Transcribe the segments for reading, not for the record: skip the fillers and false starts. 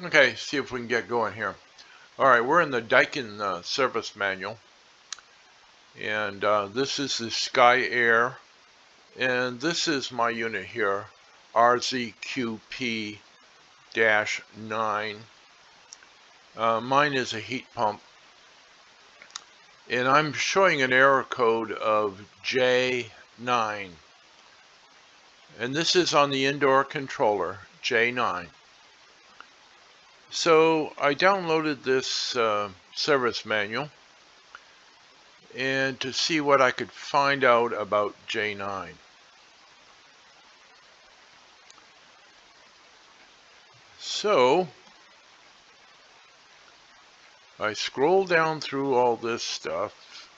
Okay, see if we can get going here. All right, we're in the Daikin service manual, and this is the Sky Air, and this is my unit here, RZQP-9. Mine is a heat pump, and I'm showing an error code of J9, and this is on the indoor controller, J9. So I downloaded this service manual and to see what I could find out about J9. So I scroll down through all this stuff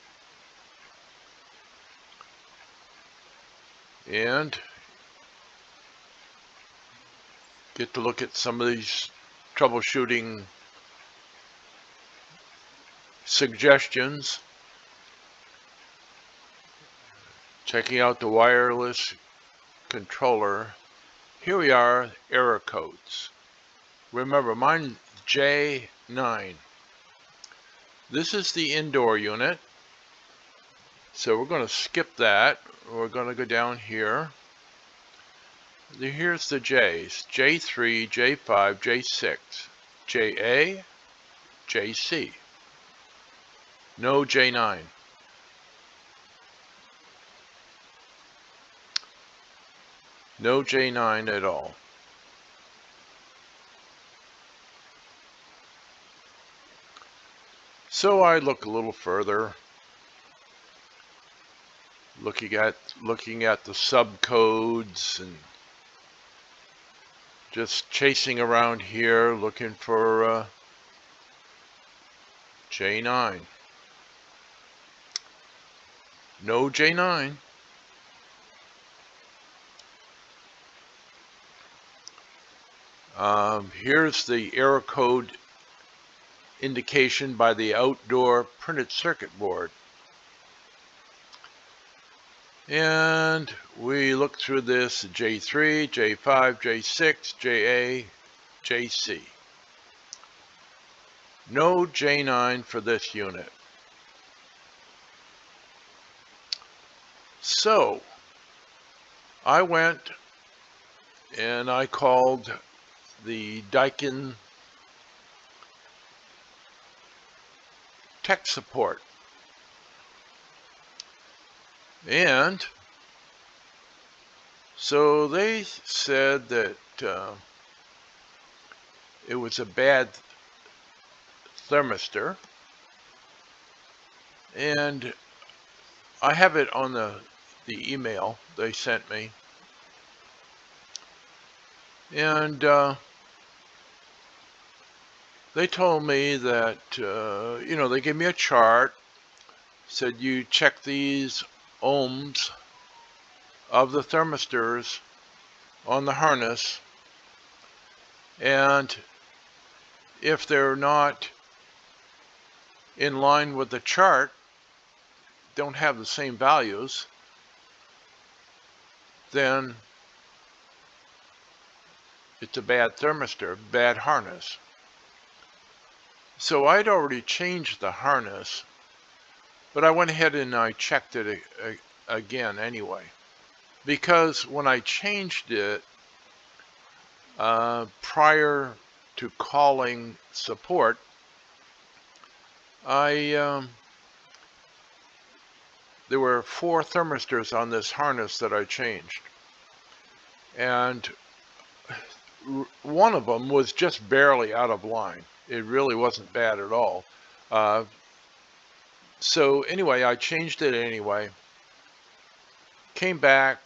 and get to look at some of these troubleshooting suggestions. Checking out the wireless controller. Here we are, error codes. Remember, mine J9. This is the indoor unit. So we're going to skip that. We're going to go down here. Here's the J's. J3, J5, J6, JA, JC. No J9. No J9 at all. So I look a little further, looking at the subcodes and just chasing around here looking for J9. No J9. Here's the error code indication by the outdoor printed circuit board. And we look through this: J3, J5, J6, JA, JC. No J9 for this unit. So I went and I called the Daikin tech support. And so they said that it was a bad thermistor, and I have it on the email they sent me, and they told me that they gave me a chart, said you check these ohms of the thermistors on the harness, and if they're not in line with the chart, don't have the same values, then it's a bad thermistor, bad harness. So I'd already changed the harness, but I went ahead and I checked it again anyway, because when I changed it prior to calling support, there were 4 thermistors on this harness that I changed, and one of them was just barely out of line. It really wasn't bad at all. So anyway, I changed it anyway, came back,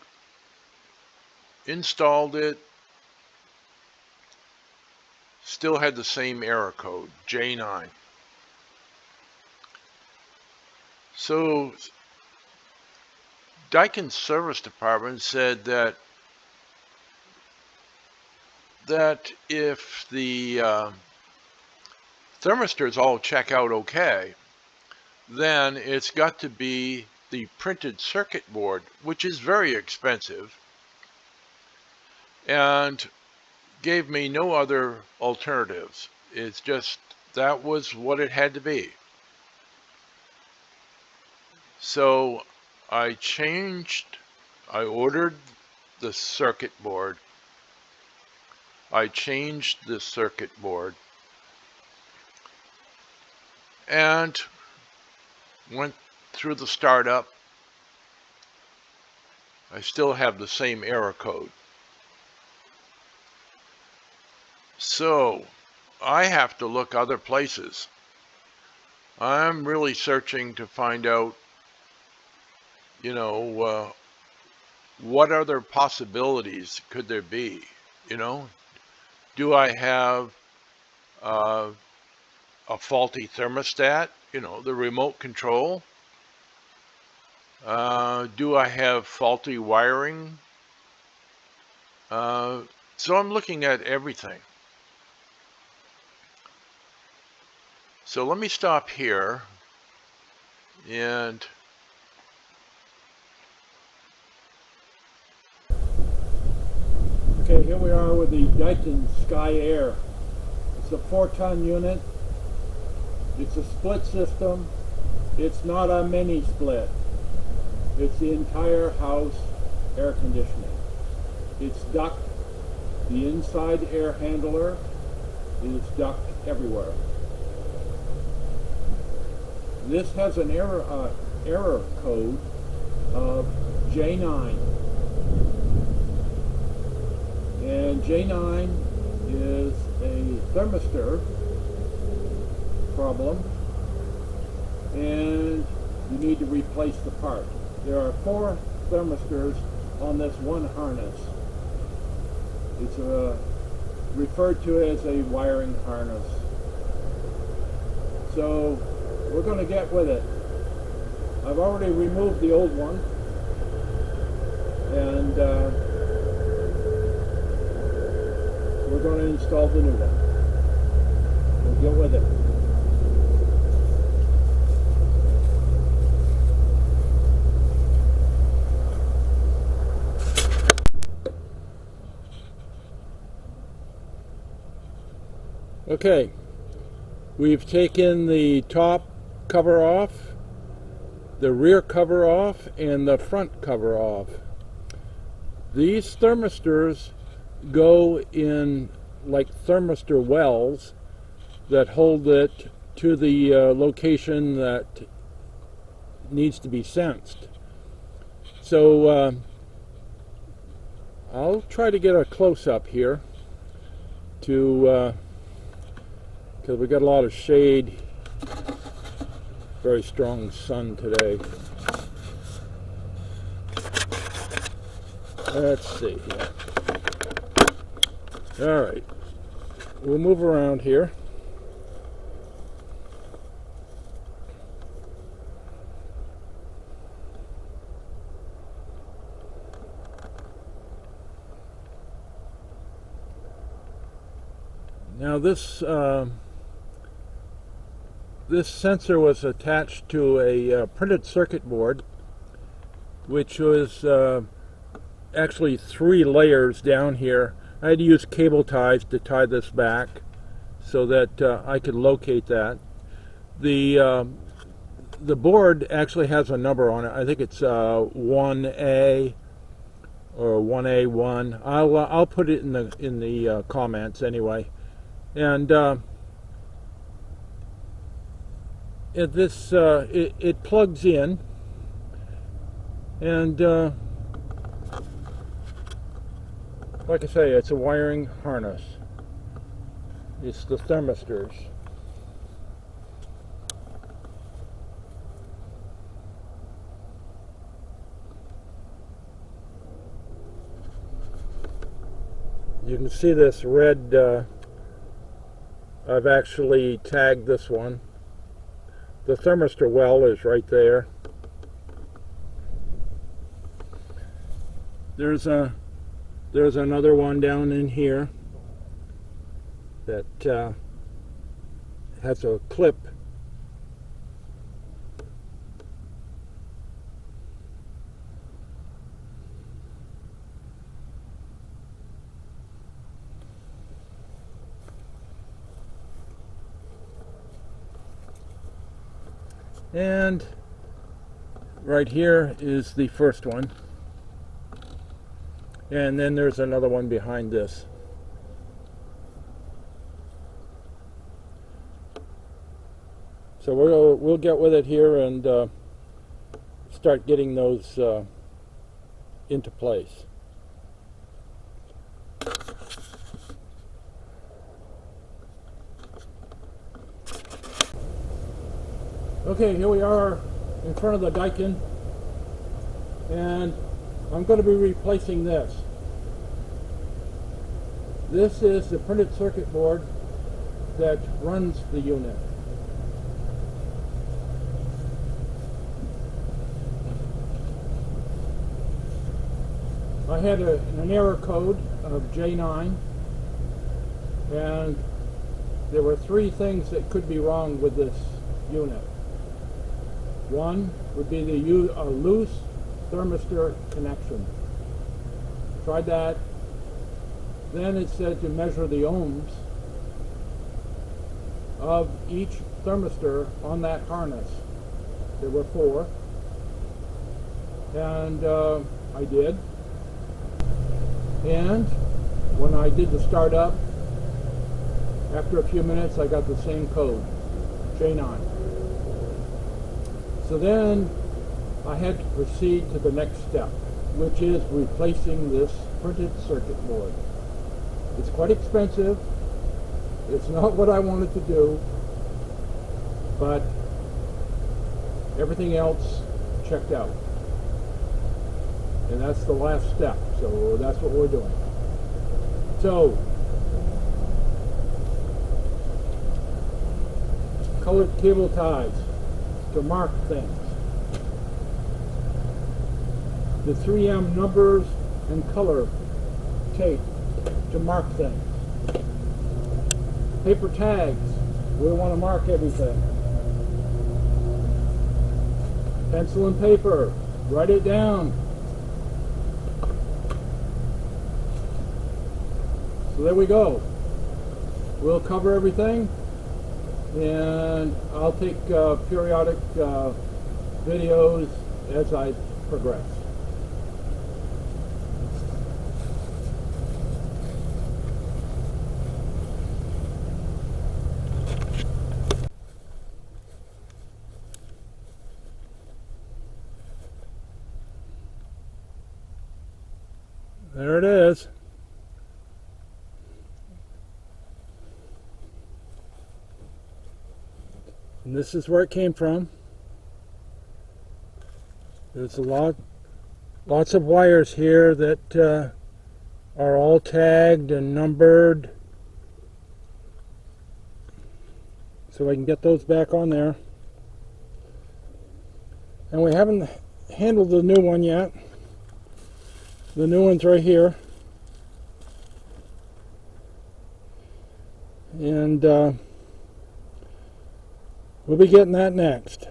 installed it, still had the same error code, J9. So Daikin service department said that if the thermistors all check out okay, then it's got to be the printed circuit board, which is very expensive, and gave me no other alternatives. It's just that was what it had to be. So I ordered the circuit board. I changed the circuit board and went through the startup. I still have the same error code. So I have to look other places. I'm really searching to find out, what other possibilities could there be? Do I have a faulty thermostat? The remote control? Do I have faulty wiring? So I'm looking at everything. So let me stop here and okay, here we are with the Daikin Sky Air. It's a 4-ton unit. It's a split system. It's not a mini split. It's the entire house air conditioning. It's duct. The inside air handler is duct everywhere. This has an error code of J9. And J9 is a thermistor problem, and you need to replace the part. There are 4 thermistors on this one harness. It's referred to as a wiring harness. So we're going to get with it. I've already removed the old one, and we're going to install the new one. We'll get with it. Okay, we've taken the top cover off, the rear cover off, and the front cover off. These thermistors go in like thermistor wells that hold it to the location that needs to be sensed. So I'll try to get a close-up here to because we got a lot of shade, very strong sun today. Let's see here. All right, we'll move around here. Now this sensor was attached to a printed circuit board, which was actually 3 layers down here. I had to use cable ties to tie this back so that I could locate that. The board actually has a number on it. I think it's 1A or 1A1. I'll put it in the comments anyway. And it plugs in, and like I say, it's a wiring harness. It's the thermistors. You can see this red, I've actually tagged this one. The thermistor well is right there. There's another one down in here that has a clip. And right here is the first one. And then there's another one behind this. So we'll get with it here and start getting those into place. Okay, here we are in front of the Daikin, and I'm going to be replacing this. This is the printed circuit board that runs the unit. I had an error code of J9, and there were three things that could be wrong with this unit. One would be a loose thermistor connection. Tried that. Then it said to measure the ohms of each thermistor on that harness. There were 4. And I did. And when I did the startup, after a few minutes I got the same code, J9. So then I had to proceed to the next step, which is replacing this printed circuit board. It's quite expensive. It's not what I wanted to do, but everything else checked out. And that's the last step, so that's what we're doing. So, colored cable ties to mark things. The 3M numbers and color tape to mark things. Paper tags, we want to mark everything. Pencil and paper, write it down. So there we go. We'll cover everything, and I'll take periodic videos as I progress. There it is. And this is where it came from. There's lots of wires here that are all tagged and numbered. So I can get those back on there. And we haven't handled the new one yet. The new one's right here. And we'll be getting that next.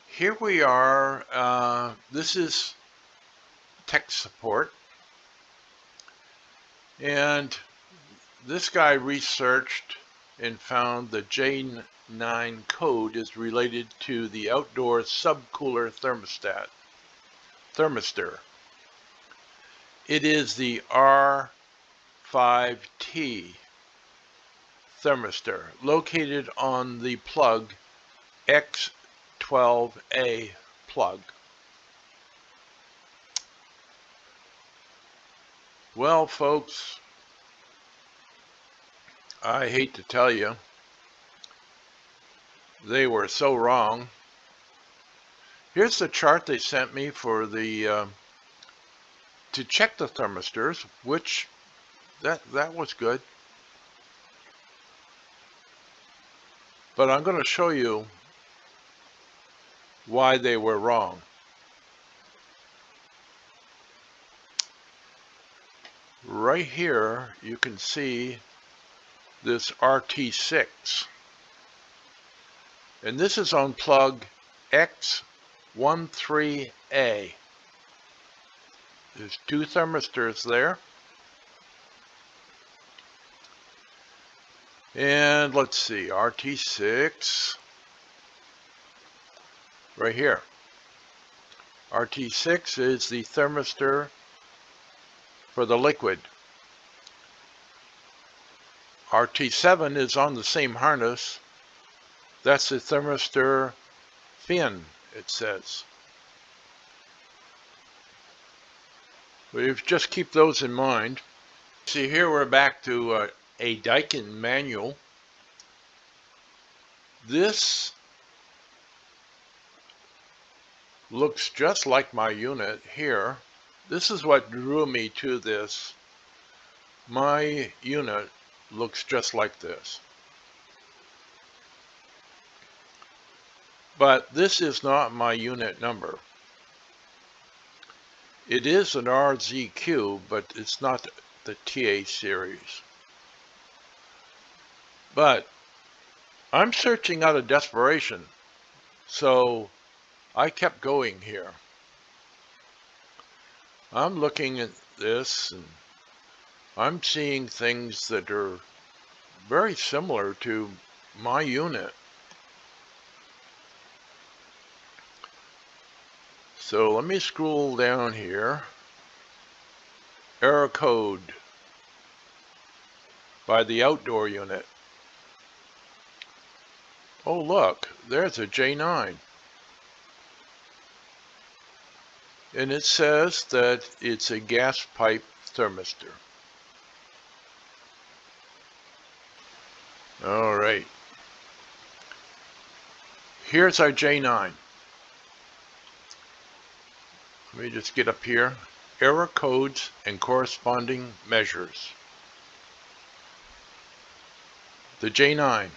Here we are. This is tech support. And this guy researched and found the J9 code is related to the outdoor subcooler thermistor. It is the R5T thermistor located on the plug X12A plug. Well, folks, I hate to tell you, they were so wrong. Here's the chart they sent me for the to check the thermistors, which that was good. But I'm going to show you why they were wrong. Right here, you can see this RT6. And this is on plug X13A. There's two thermistors there. And let's see, RT6 right here. RT6 is the thermistor for the liquid. RT7 is on the same harness. That's the thermistor fin, it says. But just keep those in mind. See, here we're back to a Daikin manual. This looks just like my unit here. This is what drew me to this. My unit looks just like this. But this is not my unit number. It is an RZQ, but it's not the TA series. But I'm searching out of desperation, so I kept going here. I'm looking at this and I'm seeing things that are very similar to my unit. So let me scroll down here. Error code by the outdoor unit. Oh look, there's a J9. And it says that it's a gas pipe thermistor. All right. Here's our J9. Let me just get up here. Error codes and corresponding measures. The J9.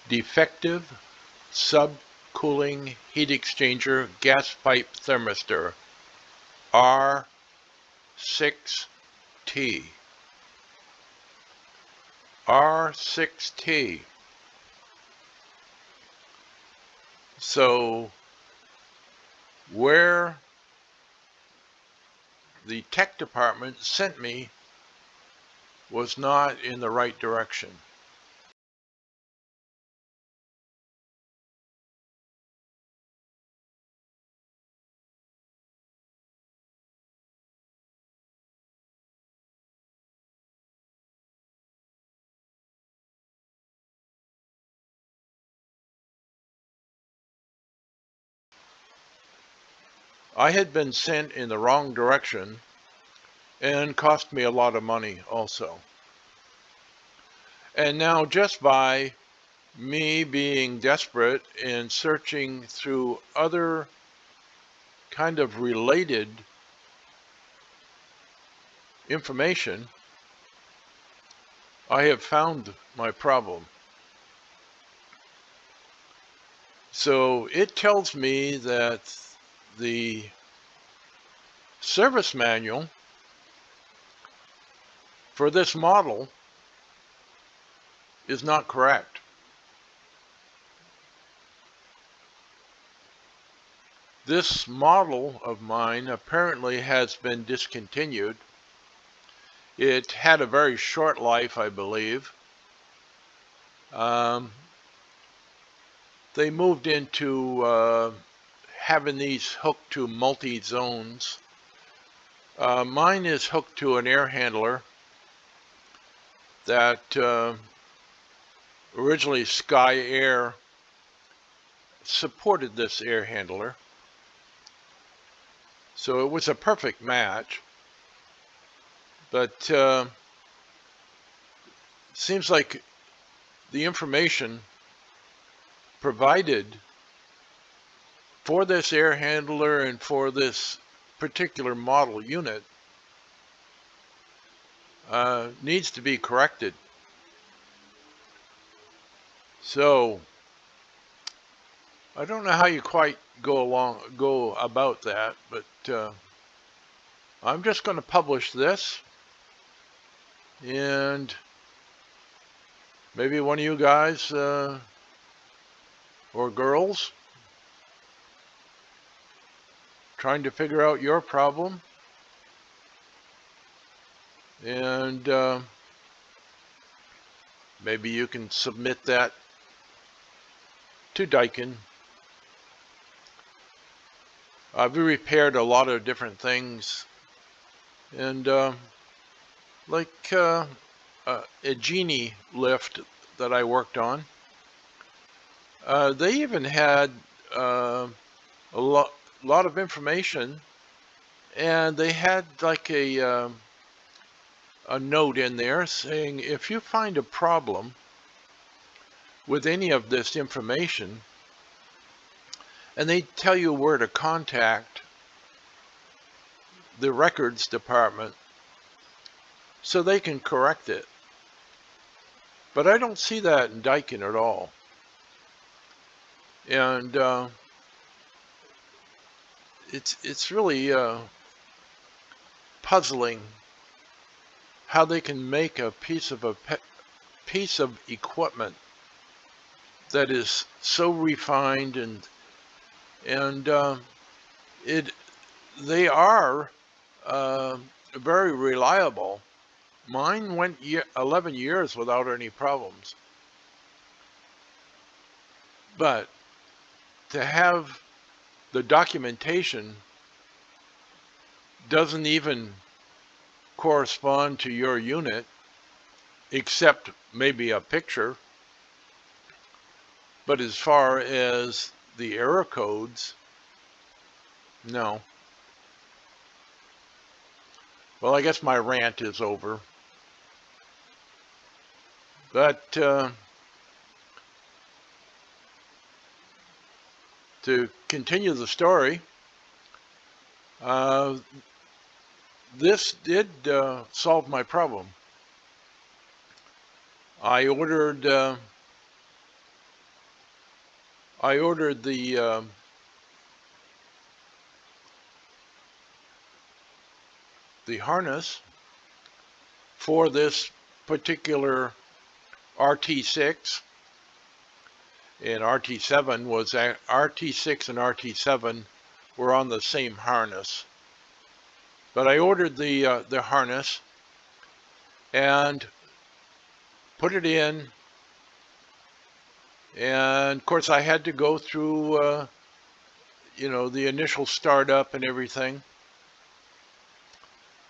Defective subcooling heat exchanger gas pipe thermistor. R6T. R6T. So where the tech department sent me was not in the right direction. I had been sent in the wrong direction and cost me a lot of money also. And now just by me being desperate and searching through other kind of related information, I have found my problem. So it tells me that the service manual for this model is not correct. This model of mine apparently has been discontinued. It had a very short life, I believe. They moved into having these hooked to multi-zones. Mine is hooked to an air handler that originally Sky Air supported this air handler. So it was a perfect match. But seems like the information provided for this air handler and for this particular model unit needs to be corrected. So I don't know how you quite go about that, but I'm just going to publish this, and maybe one of you guys or girls trying to figure out your problem. And maybe you can submit that to Daikin. We repaired a lot of different things, and like a genie lift that I worked on. They even had a lot of information, and they had like a note in there saying if you find a problem with any of this information, and they tell you where to contact the records department so they can correct it. But I don't see that in Daikin at all. And it's really puzzling how they can make a piece of equipment that is so refined, and they are very reliable. Mine went 11 years without any problems. But to have the documentation doesn't even correspond to your unit, except maybe a picture. But as far as the error codes, no. Well, I guess my rant is over. But to continue the story, this did solve my problem. I ordered the harness for this particular RT6, and RT7 was RT6 and RT7 were on the same harness. But I ordered the harness and put it in, and of course I had to go through the initial startup and everything,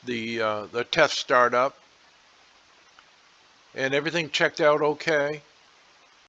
the test startup, and everything checked out okay.